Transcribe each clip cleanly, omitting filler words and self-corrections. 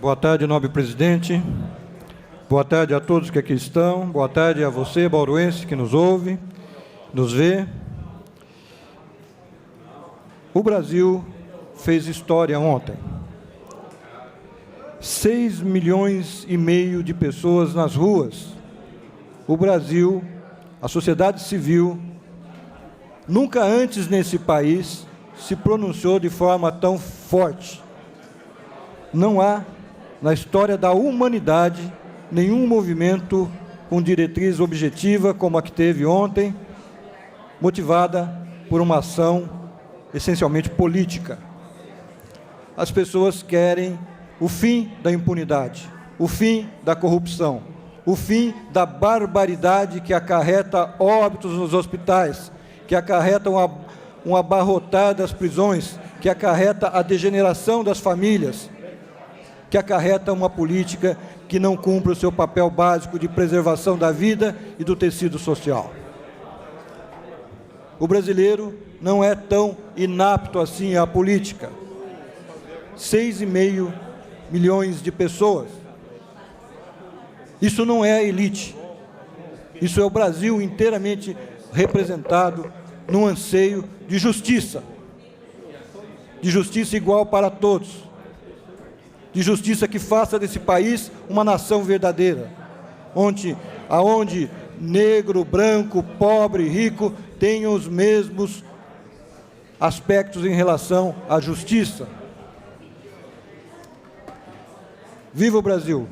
Boa tarde, nobre presidente. Boa tarde a todos que aqui estão. Boa tarde a você, bauruense, que nos ouve, nos vê. O Brasil fez história ontem. 6,5 milhões de pessoas nas ruas. O Brasil, a sociedade civil, nunca antes nesse país se pronunciou de forma tão forte. Não há, na história da humanidade, nenhum movimento com diretriz objetiva como a que teve ontem, motivada por uma ação essencialmente política. As pessoas querem o fim da impunidade, o fim da corrupção, o fim da barbaridade que acarreta óbitos nos hospitais, que acarreta um abarrotar das prisões, que acarreta a degeneração das famílias, que acarreta uma política que não cumpre o seu papel básico de preservação da vida e do tecido social. O brasileiro não é tão inapto assim à política. 6,5 milhões de pessoas. Isso não é a elite. Isso é o Brasil inteiramente representado num anseio de justiça igual para todos, de justiça que faça desse país uma nação verdadeira, aonde negro, branco, pobre, rico tenham os mesmos aspectos em relação à justiça. Viva o Brasil!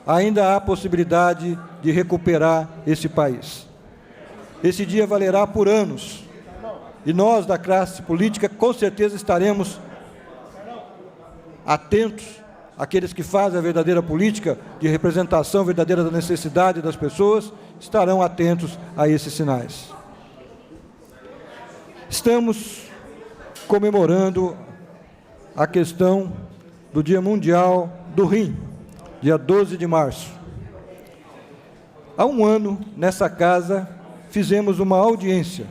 Ainda há possibilidade de recuperar esse país. Esse dia valerá por anos, e nós da classe política com certeza estaremos atentos, aqueles que fazem a verdadeira política de representação verdadeira da necessidade das pessoas, estarão atentos a esses sinais. Estamos comemorando a questão do Dia Mundial do Rim, dia 12 de março. Há um ano, nessa casa, fizemos uma audiência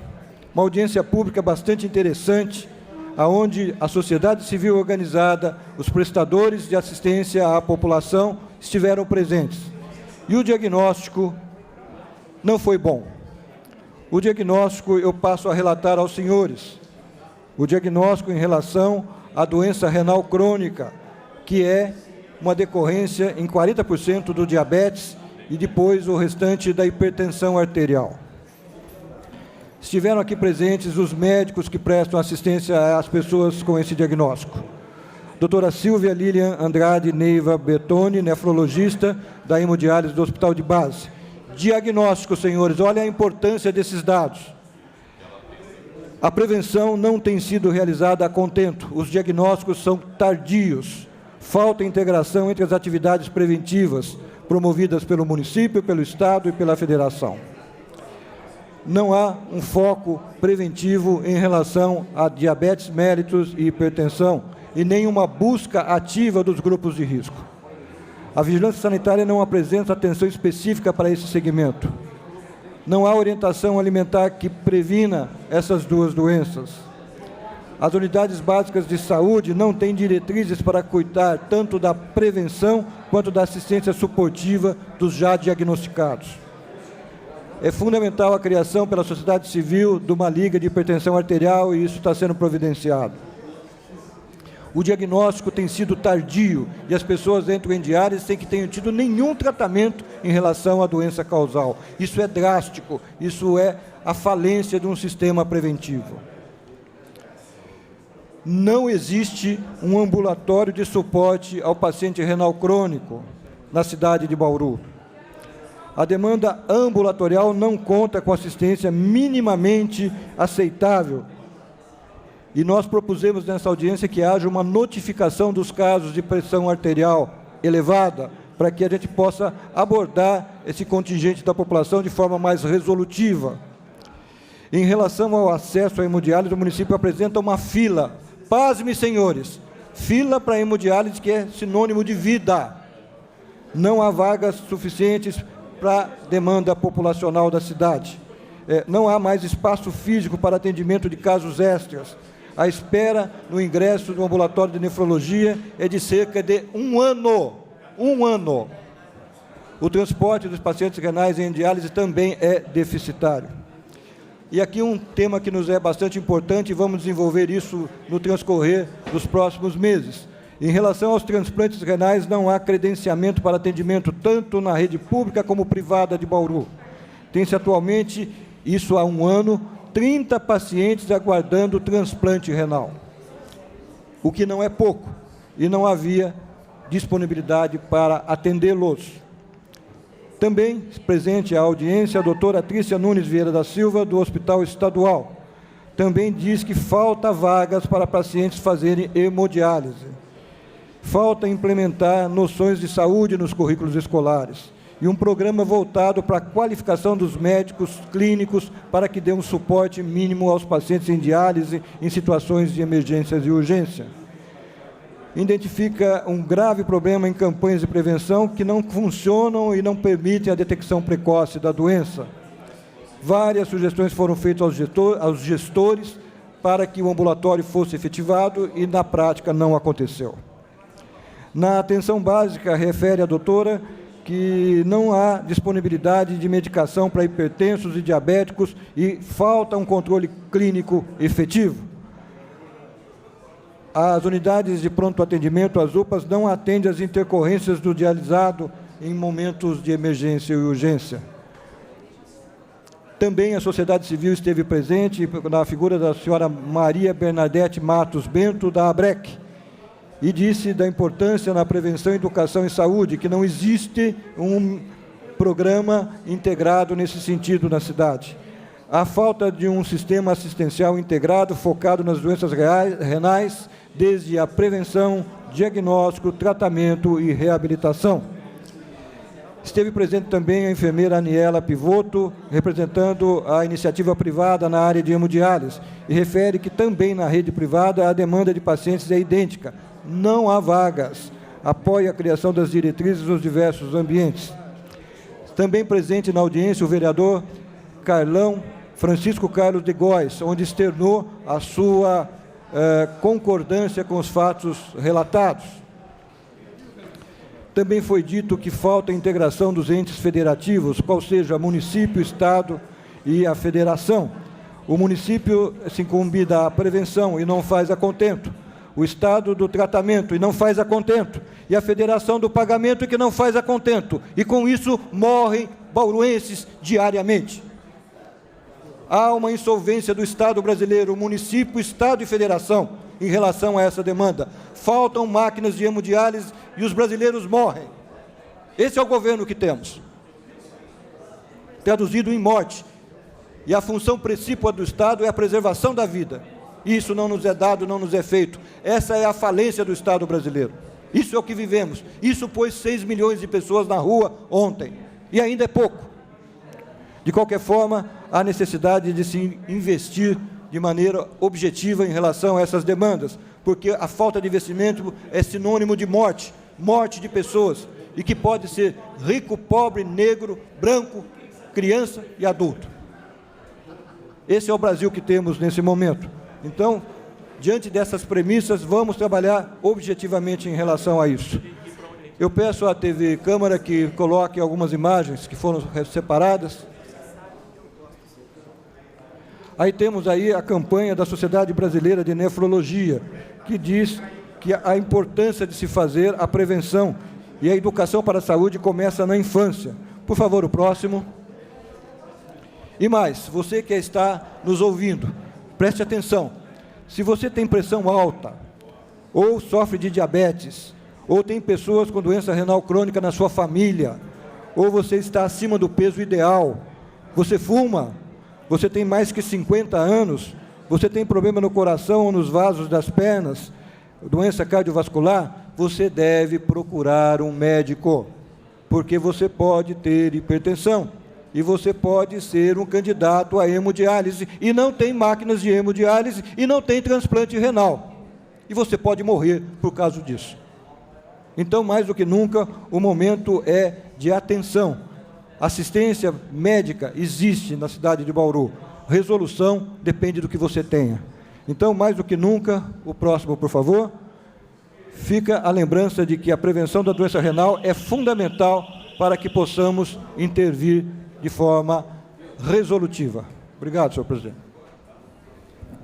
pública bastante interessante, onde a sociedade civil organizada, os prestadores de assistência à população estiveram presentes. E o diagnóstico não foi bom. O diagnóstico eu passo a relatar aos senhores. O diagnóstico em relação à doença renal crônica, que é uma decorrência em 40% do diabetes e depois o restante da hipertensão arterial. Estiveram aqui presentes os médicos que prestam assistência às pessoas com esse diagnóstico. Doutora Silvia Lilian Andrade Neiva Bertoni, nefrologista da hemodiálise do Hospital de Base. Diagnóstico, senhores, olha a importância desses dados. A prevenção não tem sido realizada a contento. Os diagnósticos são tardios. Falta integração entre as atividades preventivas promovidas pelo município, pelo Estado e pela Federação. Não há um foco preventivo em relação a diabetes mellitus e hipertensão e nem uma busca ativa dos grupos de risco. A vigilância sanitária não apresenta atenção específica para esse segmento. Não há orientação alimentar que previna essas duas doenças. As unidades básicas de saúde não têm diretrizes para cuidar tanto da prevenção quanto da assistência suportiva dos já diagnosticados. É fundamental a criação pela sociedade civil de uma liga de hipertensão arterial e isso está sendo providenciado. O diagnóstico tem sido tardio e as pessoas entram em diálise sem que tenham tido nenhum tratamento em relação à doença causal. Isso é drástico, isso é a falência de um sistema preventivo. Não existe um ambulatório de suporte ao paciente renal crônico na cidade de Bauru. A demanda ambulatorial não conta com assistência minimamente aceitável. E nós propusemos nessa audiência que haja uma notificação dos casos de pressão arterial elevada, para que a gente possa abordar esse contingente da população de forma mais resolutiva. Em relação ao acesso à hemodiálise, o município apresenta uma fila. Pasme, senhores, fila para hemodiálise, que é sinônimo de vida. Não há vagas suficientes para a demanda populacional da cidade. Não há mais espaço físico para atendimento de casos extras. A espera no ingresso do ambulatório de nefrologia é de cerca de 1 ano. 1 ano. O transporte dos pacientes renais em diálise também é deficitário. E aqui um tema que nos é bastante importante, e vamos desenvolver isso no transcorrer dos próximos meses. Em relação aos transplantes renais, não há credenciamento para atendimento tanto na rede pública como privada de Bauru. Tem-se atualmente, isso há 1 ano, 30 pacientes aguardando transplante renal, o que não é pouco, e não havia disponibilidade para atendê-los. Também presente à audiência a doutora Trícia Nunes Vieira da Silva, do Hospital Estadual. Também diz que falta vagas para pacientes fazerem hemodiálise. Falta implementar noções de saúde nos currículos escolares e um programa voltado para a qualificação dos médicos clínicos para que dê um suporte mínimo aos pacientes em diálise em situações de emergências e urgência. Identifica um grave problema em campanhas de prevenção que não funcionam e não permitem a detecção precoce da doença. Várias sugestões foram feitas aos gestores para que o ambulatório fosse efetivado e, na prática, não aconteceu. Na atenção básica, refere a doutora que não há disponibilidade de medicação para hipertensos e diabéticos e falta um controle clínico efetivo. As unidades de pronto atendimento, as UPAs, não atendem às intercorrências do dialisado em momentos de emergência e urgência. Também a sociedade civil esteve presente na figura da senhora Maria Bernadette Matos Bento, da ABREC, e disse da importância na prevenção, educação e saúde, que não existe um programa integrado nesse sentido na cidade. A falta de um sistema assistencial integrado focado nas doenças renais, desde a prevenção, diagnóstico, tratamento e reabilitação. Esteve presente também a enfermeira Aniela Pivoto, representando a iniciativa privada na área de hemodiálise, e refere que também na rede privada a demanda de pacientes é idêntica. Não há vagas. Apoia a criação das diretrizes nos diversos ambientes. Também presente na audiência o vereador Francisco Carlos de Góes, onde externou a sua concordância com os fatos relatados. Também foi dito que falta a integração dos entes federativos, qual seja município, estado e a federação. O município se incumbe da prevenção e não faz a contento. O estado do tratamento e não faz a contento. E a federação do pagamento que não faz a contento. E com isso morrem bauruenses diariamente. Há uma insolvência do Estado brasileiro, município, Estado e federação, em relação a essa demanda. Faltam máquinas de hemodiálise e os brasileiros morrem. Esse é o governo que temos. Traduzido em morte. E a função principal do Estado é a preservação da vida. Isso não nos é dado, não nos é feito. Essa é a falência do Estado brasileiro. Isso é o que vivemos. Isso pôs 6 milhões de pessoas na rua ontem. E ainda é pouco. De qualquer forma, há necessidade de se investir de maneira objetiva em relação a essas demandas, porque a falta de investimento é sinônimo de morte, morte de pessoas, e que pode ser rico, pobre, negro, branco, criança e adulto. Esse é o Brasil que temos nesse momento. Então, diante dessas premissas, vamos trabalhar objetivamente em relação a isso. Eu peço à TV Câmara que coloque algumas imagens que foram separadas. Aí temos aí a campanha da Sociedade Brasileira de Nefrologia, que diz que a importância de se fazer a prevenção e a educação para a saúde começa na infância. Por favor, o próximo. E mais, você que está nos ouvindo, preste atenção. Se você tem pressão alta, ou sofre de diabetes, ou tem pessoas com doença renal crônica na sua família, ou você está acima do peso ideal, você fuma, você tem mais que 50 anos, você tem problema no coração ou nos vasos das pernas, doença cardiovascular, você deve procurar um médico, porque você pode ter hipertensão e você pode ser um candidato à hemodiálise e não tem máquinas de hemodiálise e não tem transplante renal. E você pode morrer por causa disso. Então, mais do que nunca, o momento é de atenção. Assistência médica existe na cidade de Bauru. Resolução depende do que você tenha. Então, mais do que nunca, o próximo, por favor, fica a lembrança de que a prevenção da doença renal é fundamental para que possamos intervir de forma resolutiva. Obrigado, senhor presidente.